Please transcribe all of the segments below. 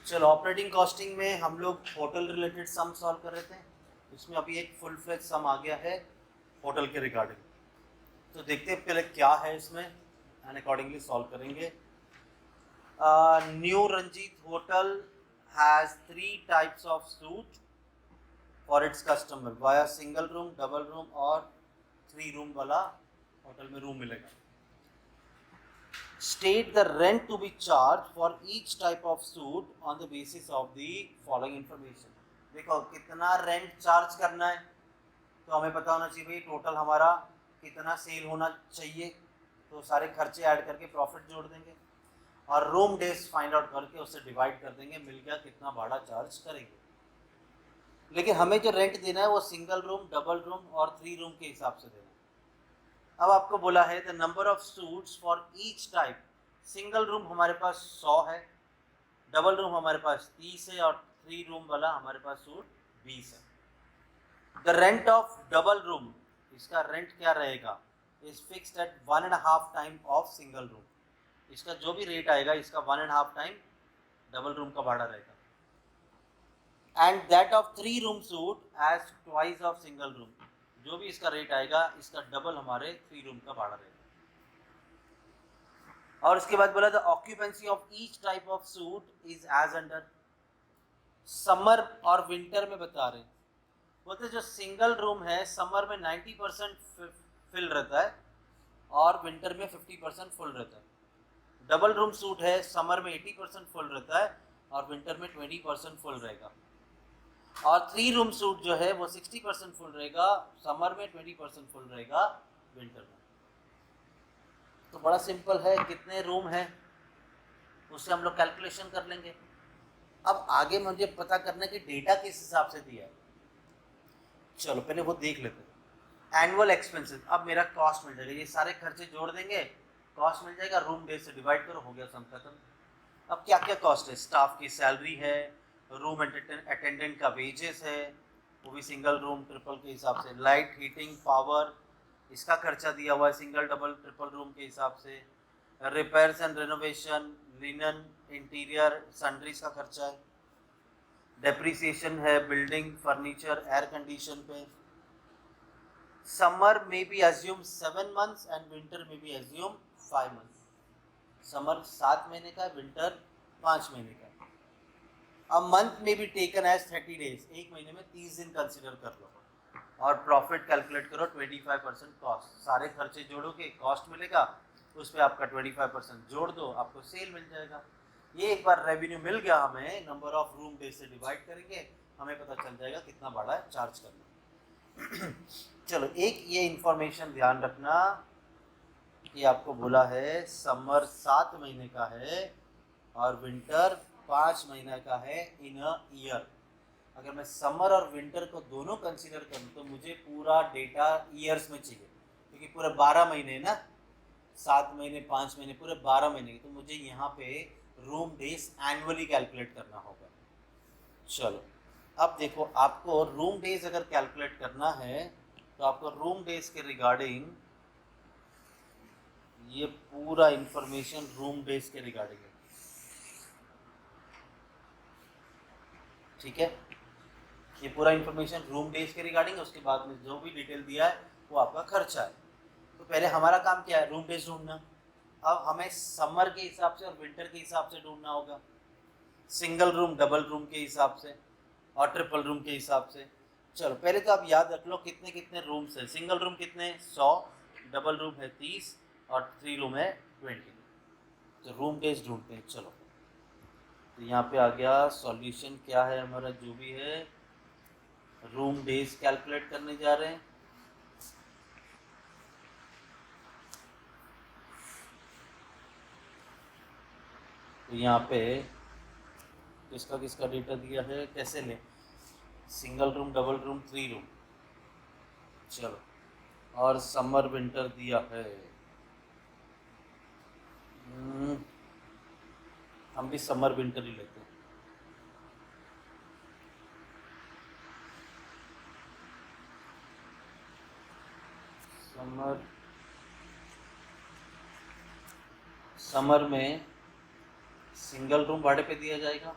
चलो operating costing में हम लोग होटल रिलेटेड सम सॉल्व कर रहे थे। इसमें अभी एक फुल फ्लेज सम आ गया है होटल के रिगार्डिंग। तो देखते हैं पहले क्या है इसमें एंड अकॉर्डिंगली सॉल्व करेंगे। New Ranjit hotel has 3 types of suite for its customer via single room, double room और 3 रूम वाला होटल में रूम मिलेगा। State the rent to be charged for each type of suite on the basis of the following information। देखो कितना rent charge करना है तो हमें पता होना चाहिए भाई टोटल हमारा कितना सेल होना चाहिए, तो सारे खर्चे ऐड करके प्रॉफिट जोड़ देंगे और रूम डेज फाइंड आउट करके उससे डिवाइड कर देंगे, मिल गया कितना भाड़ा चार्ज करेंगे। लेकिन हमें जो रेंट देना है वो सिंगल रूम, डबल रूम और 3 रूम के हिसाब से देना है। अब आपको बोला है the number of suits for each type. Single room हमारे पास 100 है, डबल रूम हमारे पास 30 है और 3 रूम वाला हमारे पास सूट 20 है। The rent of double room, इसका रेंट क्या रहेगा, is fixed at 1.5 time of single room. इसका जो भी रेट आएगा इसका 1.5 टाइम डबल रूम का भाड़ा रहेगा। And that of 3 room suite as twice of single room. जो भी इसका रेट आएगा इसका डबल हमारे 3 रूम का भाड़ा रहेगा। और उसके बाद बोला the occupancy of each type of suite is as under. Summer और विंटर में बता रहे हैं, बोलते जो सिंगल रूम है समर में 90% फिल रहता है और विंटर में 50% फुल रहता है। डबल रूम सूट है समर में 80% फुल रहता है और विंटर में 20% फुल रहेगा। और 3 रूम सूट जो है वो 60% फुल रहेगा समर में, 20% फुल रहेगा विंटर में। तो बड़ा सिंपल है, कितने रूम है उससे हम लोग कैलकुलेशन कर लेंगे। अब आगे मुझे पता करना है कि डेटा किस हिसाब से दिया है। चलो पहले वो देख लेते हैं। एनुअल एक्सपेंसेस, अब मेरा कॉस्ट मिल जाएगा, ये सारे खर्चे जोड़ देंगे, कॉस्ट मिल जाएगा, रूम डे से डिवाइड करो, हो गया सम खत्म। अब क्या क्या कॉस्ट है, स्टाफ की सैलरी है, रूम अटेंडेंट का वेजेस है, वो भी सिंगल रूम ट्रिपल के हिसाब से, लाइट हीटिंग पावर इसका खर्चा दिया हुआ है सिंगल डबल ट्रिपल रूम के हिसाब से, repairs and renovation, linen, interior, sundries का खर्चा है, डेप्रिसिएशन है बिल्डिंग, फर्नीचर, एयर कंडीशन पे। समर में we assume 7 months and winter में बी एज्यूम 5 months। समर 7 महीने का, विंटर 5 महीने का। अब मंथ में भी टेकन एज 30 days, एक महीने में 30 दिन कंसिडर कर लो और प्रॉफिट कैलकुलेट करो 25% कॉस्ट। सारे खर्चे जोड़ोगे कॉस्ट मिलेगा, उस पर आपका 25% जोड़ दो, आपको सेल मिल जाएगा। ये एक बार रेवेन्यू मिल गया हमें, नंबर ऑफ रूम डे से डिवाइड करेंगे, हमें पता चल जाएगा कितना भाड़ा चार्ज करना। चलो एक ये इंफॉर्मेशन ध्यान रखना कि आपको बोला है समर 7 महीने का है और विंटर 5 महीने का है इन अ ईयर। अगर मैं समर और विंटर को दोनों कंसीडर करूँ तो मुझे पूरा डेटा ईयर्स में चाहिए, क्योंकि पूरे 12 महीने ना, 7 महीने 5 महीने पूरे 12 महीने, तो मुझे यहाँ पे रूम डेज एनुअली कैलकुलेट करना होगा। चलो अब देखो, आपको रूम डेज अगर कैलकुलेट करना है तो आपको रूम डेज के रिगार्डिंग ये पूरा इंफॉर्मेशन रूम डेज के रिगार्डिंग है, ठीक है। ये पूरा इंफॉर्मेशन रूम डेज के रिगार्डिंग है, उसके बाद में जो भी डिटेल दिया है वो आपका खर्चा है। तो पहले हमारा काम क्या है, रूम डेज ढूंढना। अब हमें समर के हिसाब से और विंटर के हिसाब से ढूंढना होगा, सिंगल रूम डबल रूम के हिसाब से और ट्रिपल रूम के हिसाब से। चलो पहले तो आप याद रख लो कितने कितने रूम्स हैं। सिंगल रूम कितने, 100, डबल रूम है 30 और 3 रूम है 20। तो रूम डेज ढूंढते हैं। चलो तो यहाँ पे आ गया सॉल्यूशन, क्या है हमारा, जो भी है रूम डेज कैलकुलेट करने जा रहे हैं। तो यहाँ पे किसका किसका डेटा दिया है, कैसे लें, single room double room 3 room. चलो और समर विंटर दिया है, हम भी समर विंटर ही लेते हैं। समर में सिंगल रूम भाड़े पे दिया जाएगा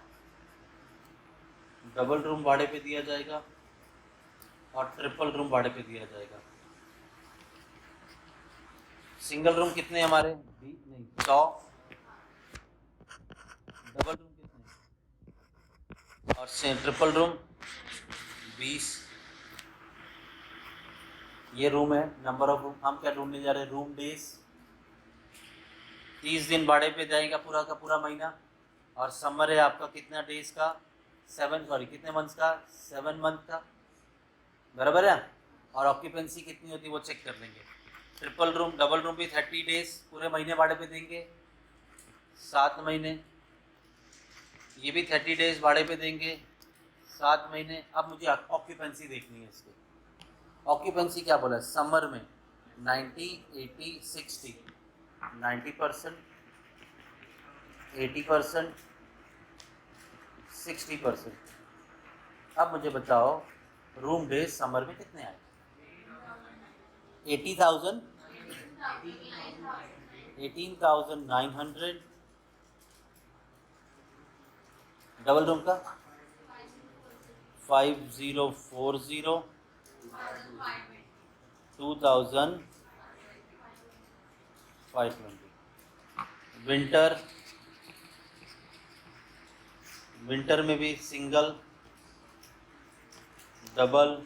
डबल रूम भाड़े पे दिया जाएगा और ट्रिपल रूम भाड़े पे दिया जाएगा। सिंगल रूम कितने हमारे? 100। डबल रूम कितने? और ट्रिपल रूम 20। ये रूम है, नंबर ऑफ रूम। हम क्या ढूंढने जा रहे हैं? Room days. 30 दिन भाड़े पे जाएगा पूरा का पूरा महीना। और समर है आपका कितना डेज का? 7 कितने मंथ्स का? 7 मंथ का, बराबर है। और ऑक्यूपेंसी कितनी होती है वो चेक कर लेंगे। ट्रिपल रूम डबल रूम भी 30 डेज पूरे महीने भाड़े पे देंगे, 7 महीने। ये भी 30 डेज भाड़े पे देंगे, 7 महीने। अब मुझे ऑक्यूपेंसी देखनी है इसकी। ऑक्यूपेंसी क्या बोला? समर में 90, 80, 60, 90%, 80%, 60%। अब मुझे बताओ रूम डेज समर में कितने आए? 80,000, 18,900। डबल रूम का 5040, 2,520। विंटर में भी सिंगल, डबल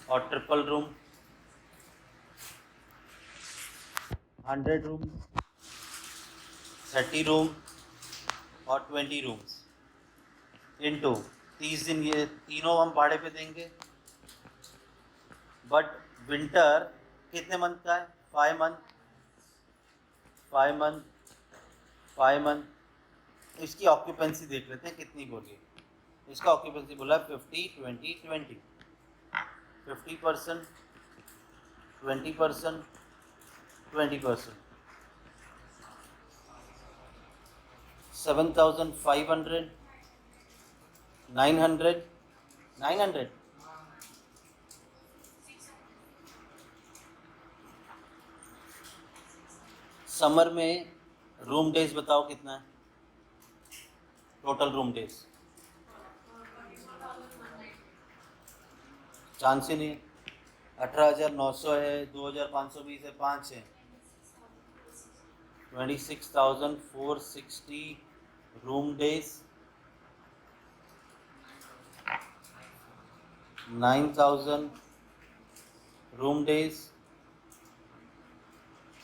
और ट्रिपल रूम 100 रूम, 30 रूम और 20 रूम्स इनटू 30 दिन। ये तीनों हम भाड़े पे देंगे। बट विंटर कितने मंथ का है? 5 मंथ, 5 मंथ, 5 मंथ। इसकी ऑक्यूपेंसी देख लेते हैं कितनी बोली। इसका ऑक्यूपेंसी बोला 50, 20, 20। 50%, 20%, 20%। 7,500, 900, 900। समर में रूम डेज बताओ कितना है? टोटल रूम डेज चांस ही नहीं। 18,900 है, 2,520 है, 5 है, 26,460 रूम डेज, 9,000 रूम डेज।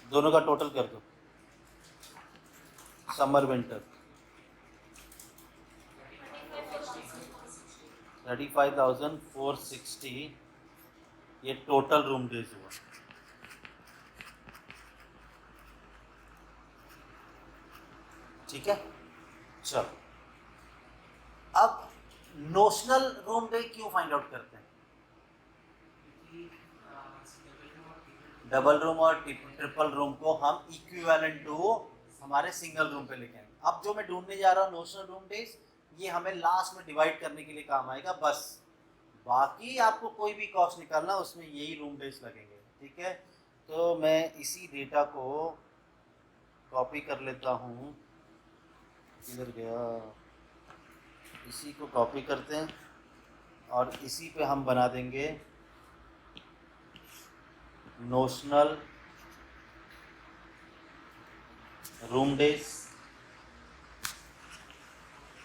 दोनों का टोटल कर दो। समर विंटर 35,460, ये टोटल रूम डेज हुआ। ठीक है, चलो अब नोशनल रूम डे क्यों फाइंड आउट करते हैं? डबल रूम और ट्रिपल रूम को हम इक्विवेलेंट टू हमारे सिंगल रूम पे लेके आएंगे। अब जो मैं ढूंढने जा रहा हूँ नोशनल रूम डेज, ये हमें लास्ट में डिवाइड करने के लिए काम आएगा बस। बाकी आपको कोई भी कॉस्ट निकालना उसमें यही रूम डेज लगेंगे। ठीक है, तो मैं इसी डेटा को कॉपी कर लेता हूँ। किधर गया? इसी को कॉपी करते हैं और इसी पे हम बना देंगे नोशनल रूम डेज।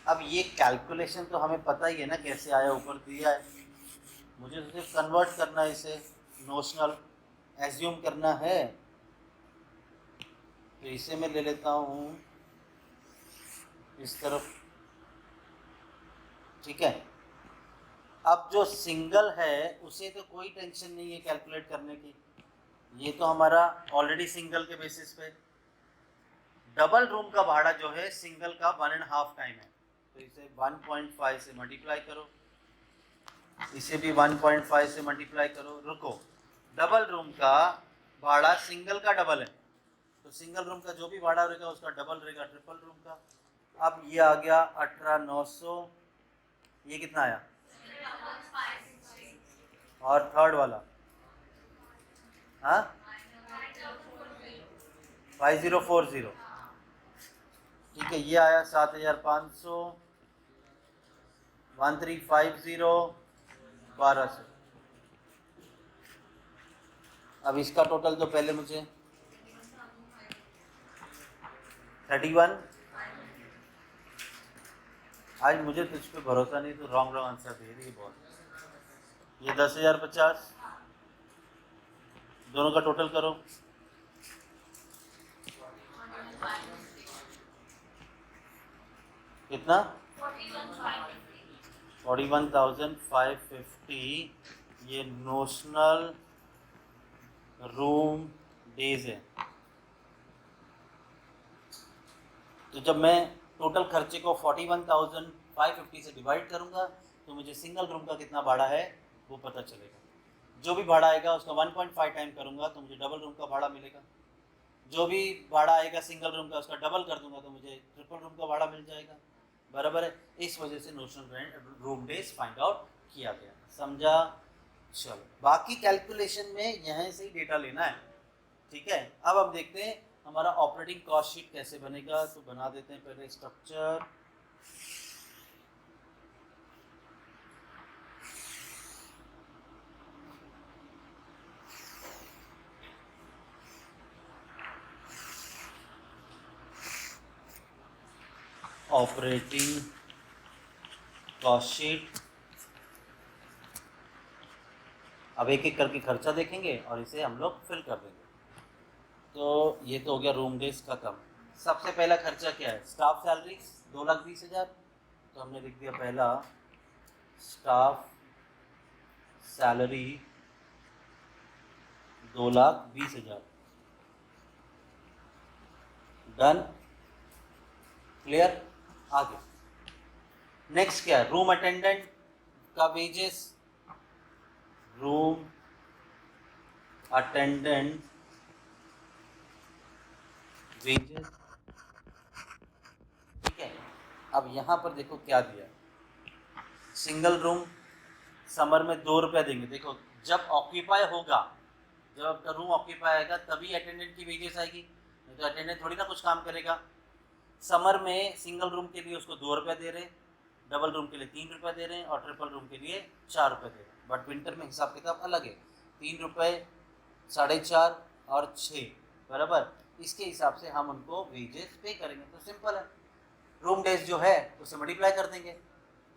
अब ये कैलकुलेशन तो हमें पता ही है ना कैसे आया, ऊपर दिया है। मुझे तो सिर्फ कन्वर्ट करना है, इसे नोशनल एज्यूम करना है। तो इसे मैं ले लेता हूँ इस तरफ। ठीक है, अब जो सिंगल है उसे तो कोई टेंशन नहीं है कैलकुलेट करने की, ये तो हमारा ऑलरेडी सिंगल के बेसिस पे। डबल रूम का भाड़ा जो है सिंगल का 1.5 टाइम है, तो इसे 1.5 से मल्टीप्लाई करो, इसे भी 1.5 से मल्टीप्लाई करो। रुको, डबल रूम का भाड़ा सिंगल का डबल है, तो सिंगल रूम का जो भी भाड़ा रहेगा उसका डबल रहेगा ट्रिपल रूम का। अब ये आ गया 18,900, ये कितना आया? और थर्ड वाला हाँ 5040। ठीक है, ये आया 7,500। 1350 1200। अब इसका टोटल तो पहले मुझे 31। आज मुझे तुझ पे भरोसा नहीं, तो रॉन्ग आंसर दे रही है बहुत। ये 10,050, दोनों का टोटल करो। कितना? 41,550। ये नोशनल रूम डेज है। तो जब मैं टोटल खर्चे को 41,550 से डिवाइड करूंगा तो मुझे सिंगल रूम का कितना भाड़ा है वो पता चलेगा। जो भी भाड़ा आएगा उसका 1.5 टाइम करूंगा तो मुझे डबल रूम का भाड़ा मिलेगा। जो भी भाड़ा आएगा सिंगल रूम का उसका डबल कर दूंगा तो मुझे ट्रिपल रूम का भाड़ा मिल जाएगा। बराबर है। इस वजह से notional room days find out किया गया। समझा? चलो, बाकी कैलकुलेशन में यहाँ से ही डेटा लेना है। ठीक है। अब हम देखते हैं हमारा ऑपरेटिंग कॉस्ट शीट कैसे बनेगा। तो बना देते हैं पहले स्ट्रक्चर। Operating cost sheet. अब एक एक करके खर्चा देखेंगे और इसे हम लोग फिल कर देंगे। तो ये तो हो गया रूम डेज खत्म। सबसे पहला खर्चा क्या है? Staff salary 2,20,000। तो हमने लिख दिया पहला स्टाफ सैलरी 2,20,000। Done, clear. आगे नेक्स्ट क्या है? रूम अटेंडेंट का वेजेस। Room attendant wages. ठीक है। अब यहाँ पर देखो क्या दिया। सिंगल रूम समर में 2 रुपये देंगे। देखो जब ऑक्यूपाई होगा, जब आपका रूम ऑक्यूपाई आएगा तभी अटेंडेंट की वेजेस आएगी, नहीं तो अटेंडेंट थोड़ी ना कुछ काम करेगा। समर में सिंगल रूम के लिए उसको 2 रुपये दे रहे हैं, डबल रूम के लिए 3 रुपये दे रहे हैं और ट्रिपल रूम के लिए 4 रुपये दे रहे हैं। बट विंटर में हिसाब किताब अलग है, 3 रुपये, 4.5 और 6। बराबर। इसके हिसाब से हम उनको वेजेस पे करेंगे। तो सिंपल है, रूम डेज जो है उसे मल्टीप्लाई कर देंगे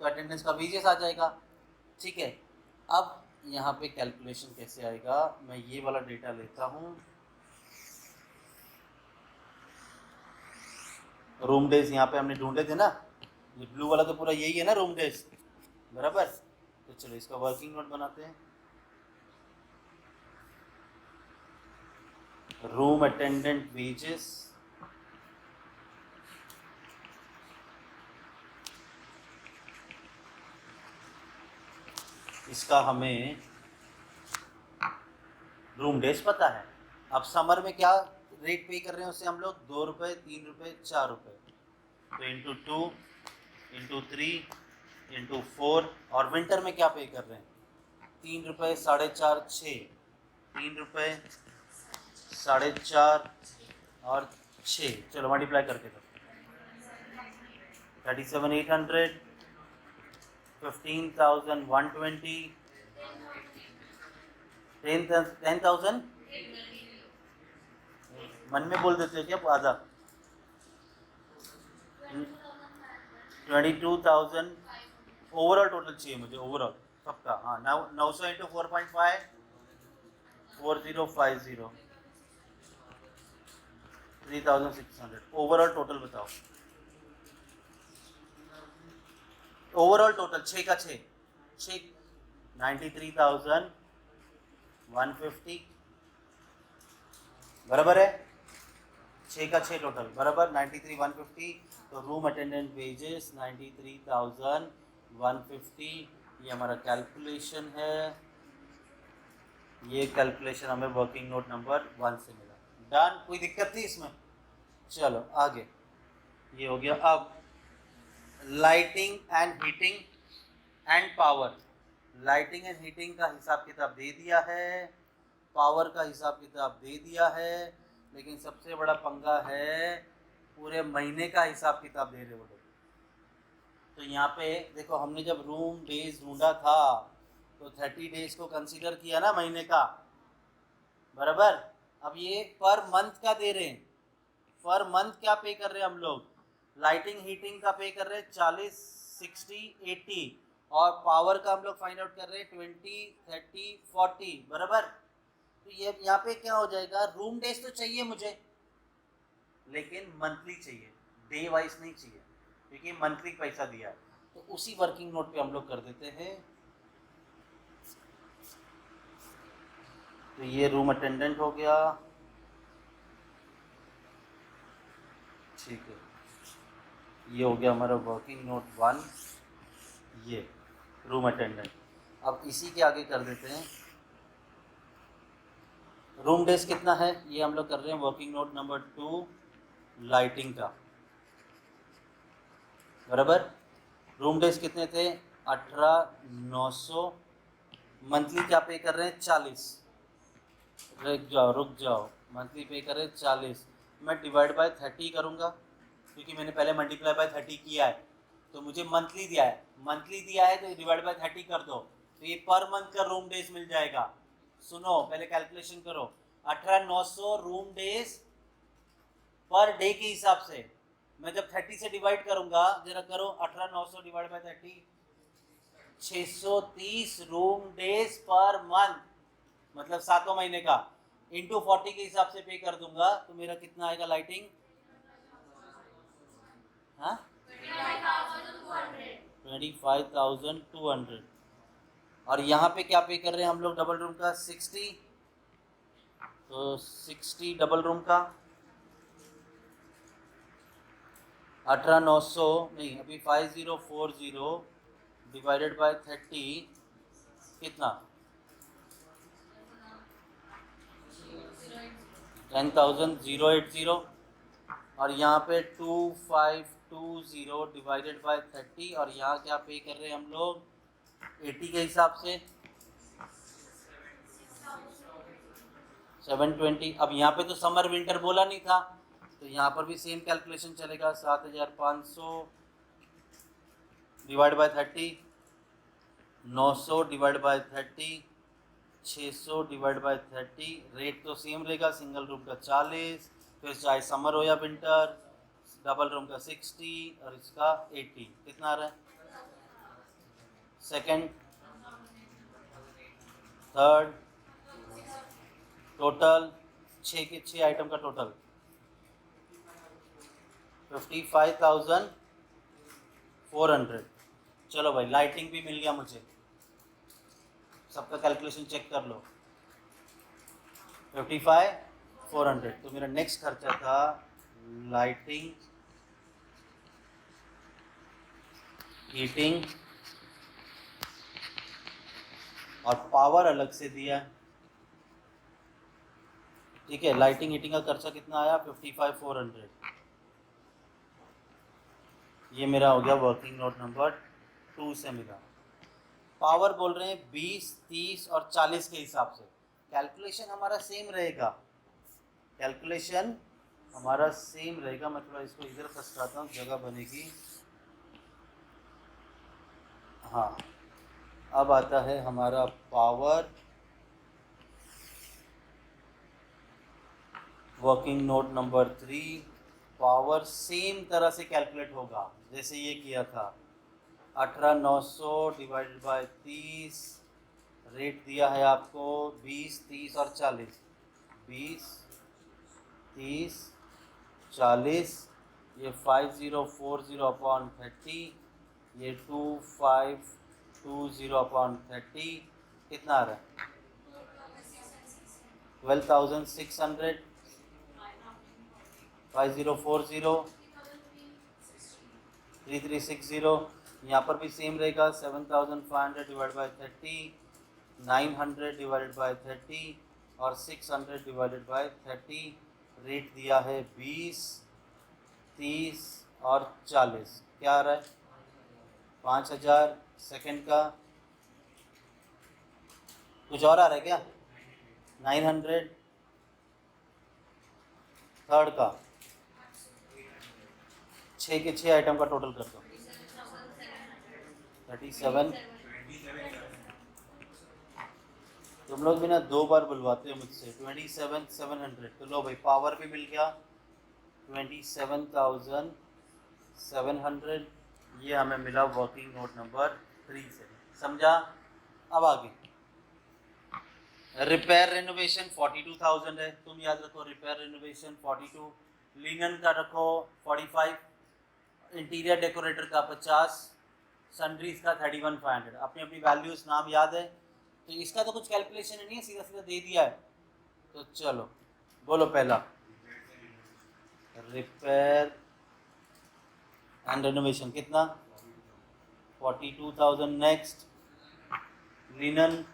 तो अटेंडेंस का वेजेस आ जाएगा। ठीक है। अब यहाँ पे कैलकुलेशन कैसे आएगा? मैं ये वाला डेटा लेता हूँ। रूम डेज यहाँ पे हमने ढूंढे थे ना, ये ब्लू वाला तो पूरा यही है ना रूम डेज। बराबर। तो चलो इसका वर्किंग नोट बनाते हैं। रूम अटेंडेंट वेजेस इसका हमें रूम डेज पता है। अब समर में क्या रेट पे कर रहे हैं उससे हम लोग? 2 रुपये, 3 रुपये, 4 रुपये। तो इंटू 2 इंटू 3 इंटू 4। और विंटर में क्या पे कर रहे हैं? 3 रुपये, 4.5, 6। 3 रुपये, 4.5 और 6। चलो मल्टीप्लाई करके दो। 37,800, 15,120, 10,000। मन में बोल देते हो क्या आधा? 22,000 ओवरऑल टोटल चाहिए मुझे, ओवरऑल सबका। हाँ, 900 इंटू 4.5 4050 3,600। ओवरऑल टोटल बताओ। ओवरऑल टोटल 6 का 6 93,150। बराबर है। 6 का 6 टोटल बराबर 93,150। तो रूम अटेंडेंट वेजेस 93,150। ये हमारा कैलकुलेशन है। ये कैलकुलेशन हमें वर्किंग नोट नंबर 1 से मिला। डन। कोई दिक्कत थी इसमें? चलो आगे। ये हो गया। अब lighting and heating and power. Lighting and heating का हिसाब किताब दे दिया है, पावर का हिसाब किताब दे दिया है, लेकिन सबसे बड़ा पंगा है पूरे महीने का हिसाब किताब दे रहे वो लोग। तो यहाँ पे देखो, हमने जब रूम डेज ढूंढा था तो 30 डेज को कंसीडर किया ना महीने का, बराबर। अब ये पर मंथ का दे रहे हैं, पर मंथ क्या पे कर रहे हैं हम लोग, लाइटिंग हीटिंग का पे कर रहे हैं 40 60 80, और पावर का हम लोग फाइंड आउट कर रहे हैं 20 30 40, बराबर। तो ये यहाँ पे क्या हो जाएगा, रूम डेज तो चाहिए मुझे लेकिन मंथली चाहिए, डे वाइज नहीं चाहिए, क्योंकि मंथली पैसा दिया है। तो उसी वर्किंग नोट पे हम लोग कर देते हैं। तो ये रूम अटेंडेंट हो गया, ठीक है। ये हो गया हमारा वर्किंग नोट 1, ये रूम अटेंडेंट। अब इसी के आगे कर देते हैं रूम डेज कितना है, ये हम लोग कर रहे हैं वर्किंग नोट नंबर 2, लाइटिंग का, बराबर। रूम डेज कितने थे, 18,900। मंथली क्या पे कर रहे हैं, 40। रुक जाओ, मंथली पे कर रहे हैं 40। मैं डिवाइड बाय 30 करूँगा, क्योंकि मैंने पहले मल्टीप्लाई बाय 30 किया है, तो मुझे मंथली दिया है, मंथली दिया है तो डिवाइड बाय 30 कर दो, तो ये पर मंथ का रूम डेज मिल जाएगा। सुनो, पहले कैलकुलेशन करो, 18,900 रूम डेज पर डे के हिसाब से। मैं जब 30 से डिवाइड करूंगा, जरा करो, 18,900 divide by 30, 630 room days per month, मतलब 7 महीने का, इंटू 40 के हिसाब से पे कर दूंगा, तो मेरा कितना आएगा लाइटिंग, हाँ 25,200। और यहाँ पे क्या पे कर रहे हैं हम लोग डबल रूम का, 60, तो 60 डबल रूम का 18,900 नहीं, अभी 5040 डिवाइडेड बाय 30 कितना, 10,080। और यहाँ पे 2520 डिवाइडेड बाय 30, और यहाँ क्या पे कर रहे हैं हम लोग 80 के हिसाब से, 720। अब यहाँ पे तो समर विंटर बोला नहीं था, तो यहाँ पर भी सेम कैलकुलेशन चलेगा, 7,500 divide by 30, 900 divide by 30, 600 divide by 30। Rate तो सेम रहेगा, सिंगल रूम का 40, फिर चाहे समर हो या विंटर, डबल रूम का 60 और इसका 80। कितना आ रहा है, सेकंड, थर्ड, टोटल 6 के 6 आइटम का टोटल 55,400। चलो भाई, लाइटिंग भी मिल गया मुझे, सबका कैलकुलेशन चेक कर लो, 55,400। तो मेरा नेक्स्ट खर्चा था लाइटिंग, हीटिंग और पावर अलग से दिया, ठीक है। लाइटिंग हीटिंग का खर्चा कितना आया, 55,400। ये मेरा हो गया वर्किंग नोट नंबर 2 से मिला। पावर बोल रहे हैं 20, 30 और 40 के हिसाब से। कैलकुलेशन हमारा सेम रहेगा, कैलकुलेशन हमारा सेम रहेगा। मैं थोड़ा इसको इधर फंसाता हूँ, जगह बनेगी। हाँ, अब आता है हमारा power, working note number 3। Power same तरह से कैलकुलेट होगा जैसे ये किया था, 18,900 डिवाइडेड बाय 30, रेट दिया है आपको 20, 30 और 40, 20, 30, 40, ये 5040 अपॉन 30, ये 2520 अपॉन 30, कितना आ रहा है, 12,600, 5040, 3360। यहाँ पर भी सेम रहेगा, 7,500 डिवाइड बाय 30, 900 डिवाइडेड बाय 30 और 600 डिवाइडेड बाय 30। रेट दिया है 20, 30 और 40, क्या आ रहा है, 5,000 सेकंड का। कुछ और आ रहा है क्या, 900 थर्ड का, 6 के 6 आइटम का टोटल कर दो, 37। तुम लोग भी ना 2 बार बुलवाते हो मुझसे। 27,700। तो लो भाई, पावर भी मिल गया 27,700। ये हमें मिला वर्किंग नोट नंबर 3 से। समझा? अब आगे रिपेयर रेनोवेशन 42,000 है, तुम याद रखो। रिपेयर रेनोवेशन 42, लिनन का रखो 45, इंटीरियर डेकोरेटर का 50, सन्ड्रीज का 31,500। अपनी अपनी वैल्यूज नाम याद है, तो इसका तो कुछ कैलकुलेशन नहीं है, सीधा सीधा दे दिया है। तो चलो बोलो पहला रिपेयर एंड रेनोवेशन कितना? 42,000। Next linen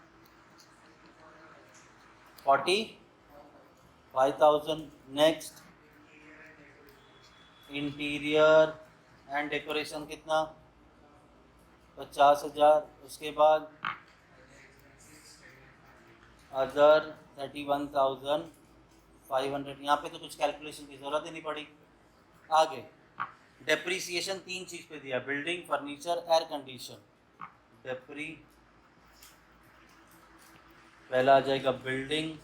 45,000। Next interior and decoration कितना? 50,000। उसके बाद अदर 31,500। यहाँ पे तो कुछ कैलकुलेशन की ज़रूरत ही नहीं पड़ी। आगे डेप्रीसिएशन 3 चीज़ पे दिया, बिल्डिंग, फर्नीचर, एयर कंडीशन। पहला आ जाएगा बिल्डिंग,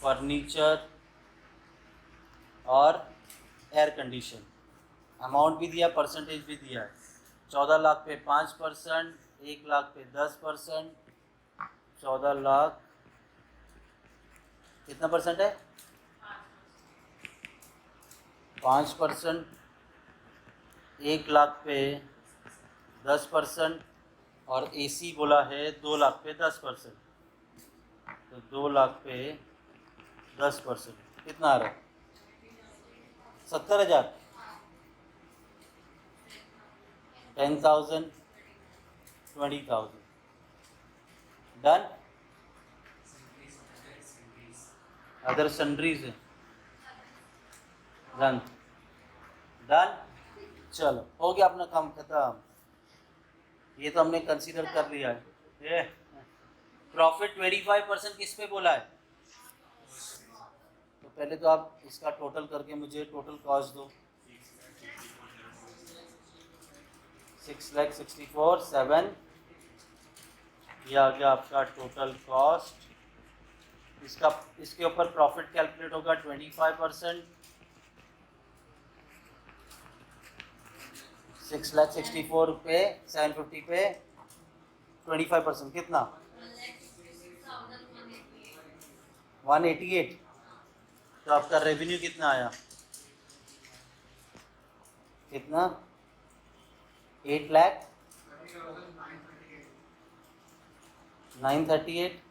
फर्नीचर और एयर कंडीशन। अमाउंट भी दिया, परसेंटेज भी दिया है। 14 लाख पे 5%, 1 लाख पे 10%। 14 लाख कितना परसेंट है? 5%। 1 लाख पे 10%। और एसी बोला है 2 लाख पे 10%। तो 2 लाख पे 10% कितना आ रहा है? 70,000। 10,000, 20,000। डन। अदर सन्ड्रीज है डन। डन। चलो हो गया अपना काम खत्म। ये तो हमने कंसीडर कर लिया है। ये प्रॉफिट 25% किस पे बोला है? तो पहले तो आप इसका टोटल करके मुझे टोटल कॉस्ट दो। 6,64,700। ये आ गया आपका टोटल कॉस्ट। इसका इसके ऊपर प्रॉफिट कैलकुलेट होगा 25%। 6,64,000 पे 750 पे 25% कितना? 188। तो आपका रेवेन्यू कितना आया? कितना? 8,938।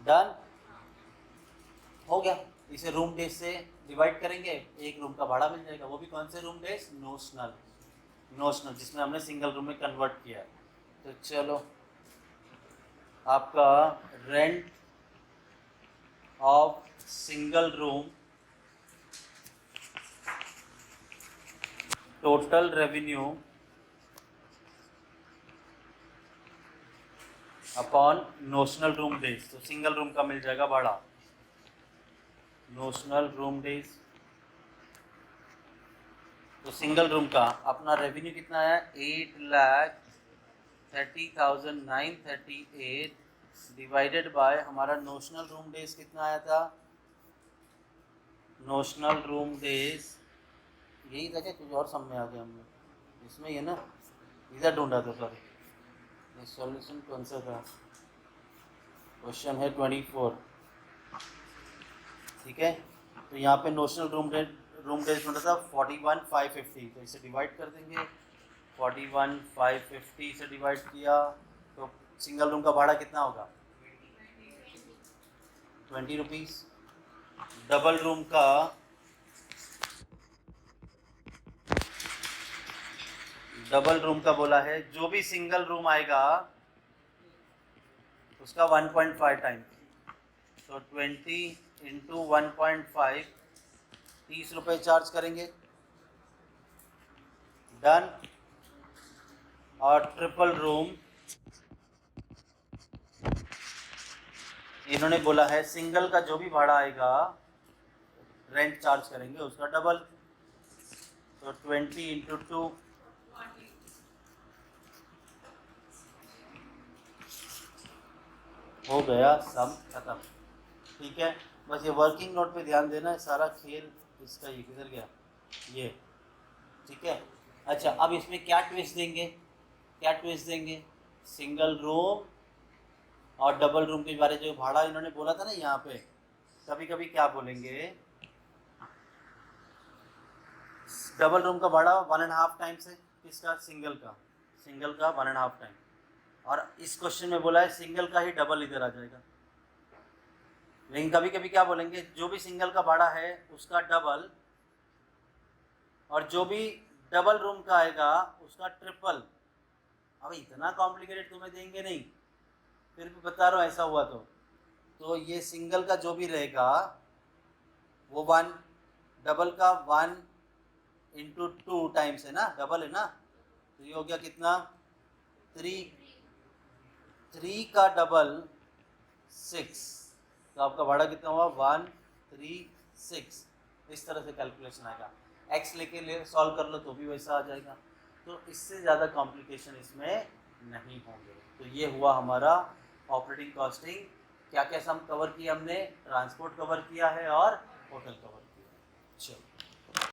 डन। हो गया। इसे रूम डेज से डिवाइड करेंगे, एक रूम का भाड़ा मिल जाएगा। वो भी कौन से रूम डेज? नोशनल, जिसमें हमने सिंगल रूम में कन्वर्ट किया है। तो चलो आपका rent of single room, total revenue upon notional room days. तो सिंगल रूम का मिल जाएगा भाड़ा, नोशनल रूम डेज। तो सिंगल रूम का अपना रेवेन्यू कितना है? 8,30,938 डिवाइडेड बाय हमारा नोशनल रूम डेज कितना आया था? नोशनल रूम डेज यही था क्या? कुछ और समझ आ गया हमने इसमें, ये ना इधर ढूंढा था। सॉरी, ये सॉल्यूशन कौन सा था? क्वेश्चन है 24। ठीक है, तो यहाँ पे नोशनल रूम डेज ढूंढा था 41,550। तो इसे डिवाइड कर देंगे, 41,550 से डिवाइड किया तो सिंगल रूम का भाड़ा कितना होगा? 20 रुपीज़। डबल रूम का बोला है, जो भी सिंगल रूम आएगा उसका 1.5 टाइम। तो 20 इंटू 1.5, 30 रुपये चार्ज करेंगे। डन। और ट्रिपल रूम इन्होंने बोला है सिंगल का जो भी भाड़ा आएगा रेंट चार्ज करेंगे उसका डबल। तो 20 इंटू 2 हो गया, सम खत्म। ठीक है, बस ये वर्किंग नोट पे ध्यान देना है, सारा खेल इसका ये किधर गया ये। ठीक है, अच्छा अब इसमें क्या ट्विस्ट देंगे, क्या ट्विस्ट देंगे, सिंगल रूम और डबल रूम के बारे जो भाड़ा इन्होंने बोला था ना यहाँ पे, कभी कभी क्या बोलेंगे, डबल रूम का भाड़ा 1.5 टाइम्स है किसका, सिंगल का, सिंगल का 1.5 टाइम। और इस क्वेश्चन में बोला है सिंगल का ही डबल इधर आ जाएगा। लेकिन कभी कभी क्या बोलेंगे, जो भी सिंगल का भाड़ा है उसका डबल, और जो भी डबल रूम का आएगा उसका ट्रिपल। अब इतना कॉम्प्लिकेटेड तुम्हें देंगे नहीं, फिर भी बता रहा हूँ ऐसा हुआ तो ये सिंगल का जो भी रहेगा वो 1, डबल का 1 इंटू 2 टाइम्स है ना, डबल है ना, तो ये हो गया कितना 3, 3 का डबल 6, तो आपका भाड़ा कितना हुआ 136। इस तरह से कैलकुलेशन आएगा, एक्स लेके सॉल्व कर लो तो भी वैसा आ जाएगा। तो इससे ज़्यादा कॉम्प्लिकेशन इसमें नहीं होंगे। तो ये हुआ हमारा ऑपरेटिंग कॉस्टिंग। क्या क्या सम कवर किया हमने, ट्रांसपोर्ट कवर किया है और होटल कवर किया है। चलो।